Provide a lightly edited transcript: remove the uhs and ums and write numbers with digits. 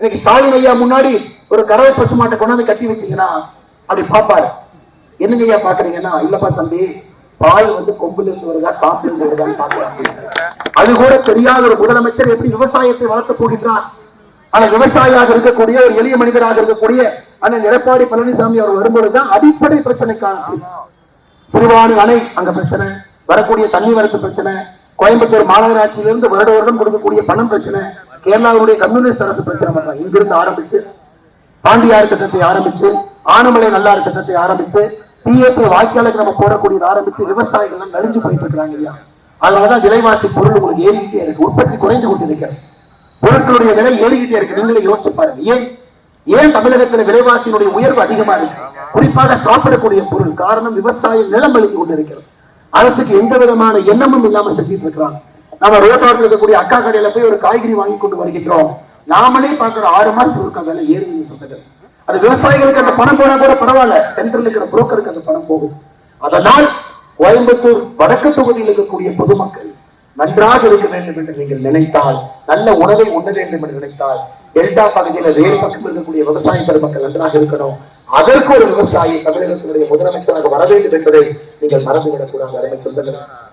இன்னைக்கு ஸ்டாலின் ஐயா முன்னாடி ஒரு கறவை பசு மாட்டை கொண்டாந்து கட்டி வச்சீங்கன்னா அப்படி பாப்பாரு. என்னங்க ஐயா பாக்குறீங்கன்னா, இல்லப்பா தம்பி, பால் கொம்புல இருந்து வருதா காப்புல இருந்து வருதான்னு பாக்குறாங்க. அது கூட தெரியாத ஒரு முதலமைச்சர் எப்படி விவசாயத்தை வளர்த்து போகின்றார். ஆனா விவசாயியாக இருக்கக்கூடிய ஒரு எளிய மனிதராக இருக்கக்கூடிய அண்ணன் எடப்பாடி பழனிசாமி அவர் வரும்பொழுதுதான் அடிப்படை பிரச்சனைக்கான திருவாணி அணை அங்க பிரச்சனை, வரக்கூடிய தண்ணி வரத்து பிரச்சனை, கோயம்புத்தூர் மாநகராட்சியிலிருந்து வருட வருடம் கொடுக்கக்கூடிய பணம் பிரச்சனை, கேரளாவுடைய கம்யூனிஸ்ட் அரசு பிரச்சனை பண்றாங்க. இங்கிருந்து ஆரம்பிச்சு பாண்டியார் திட்டத்தை ஆரம்பிச்சு, ஆனமலை நல்லார் திட்டத்தை ஆரம்பித்து, பிஎஸ்ஐ வாய்க்காலுக்கு நம்ம போடக்கூடியது ஆரம்பிச்சு விவசாயிகள் நலிஞ்சு போயிட்டு இருக்கிறாங்க இல்லையா. அதனாலதான் விலைவாசி பொருள் உங்களுக்கு ஏறிக்கிட்டே இருக்கு, உற்பத்தி குறைந்து கொண்டிருக்கிறது, பொருட்களுடைய விலை ஏறிக்கிட்டே இருக்கு. நீங்களே யோசிச்சு பாருங்க, ஏன் தமிழகத்தில் விலைவாசியினுடைய உயர்வு அதிகமா இருக்கு? குறிப்பாக சாப்பிடக்கூடிய பொருள். காரணம், விவசாயம் நிலம் அளித்து கொண்டிருக்கிறது. அரசுக்கு எந்த விதமான எண்ணமும் இல்லாம செஞ்சிட்டு இருக்கிறாங்க. நம்ம ரோட்டோட்டில் இருக்கக்கூடிய அக்கா கடையில போய் ஒரு காய்கறி வாங்கி கொண்டு வருகின்றோம், நாமளே பார்க்கிற 6 மாசம் இருக்க விலை ஏறி சொல்றது. அது விவசாயிகளுக்கு அந்த பணம் போனா கூட பரவாயில்ல, சென்ட்ரல் இருக்கிற புரோக்கருக்கு அந்த பணம் போகுது. அதனால் கோயம்புத்தூர் வடக்கு தொகுதியில் இருக்கக்கூடிய பொதுமக்கள் நன்றாக இருக்க வேண்டும் என்று நீங்கள் நினைத்தால், நல்ல உணவை உண்ண வேண்டும் என்று நினைத்தால், டெல்டா பகுதியில் வேறு பக்கம் இருக்கக்கூடிய விவசாய பெருமக்கள் நன்றாக இருக்கணும். அதற்கு ஒரு விவசாயி தமிழகத்தினுடைய முதலமைச்சராக வர வேண்டும் என்பதை நீங்கள் மறந்துவிடக் கூடாது.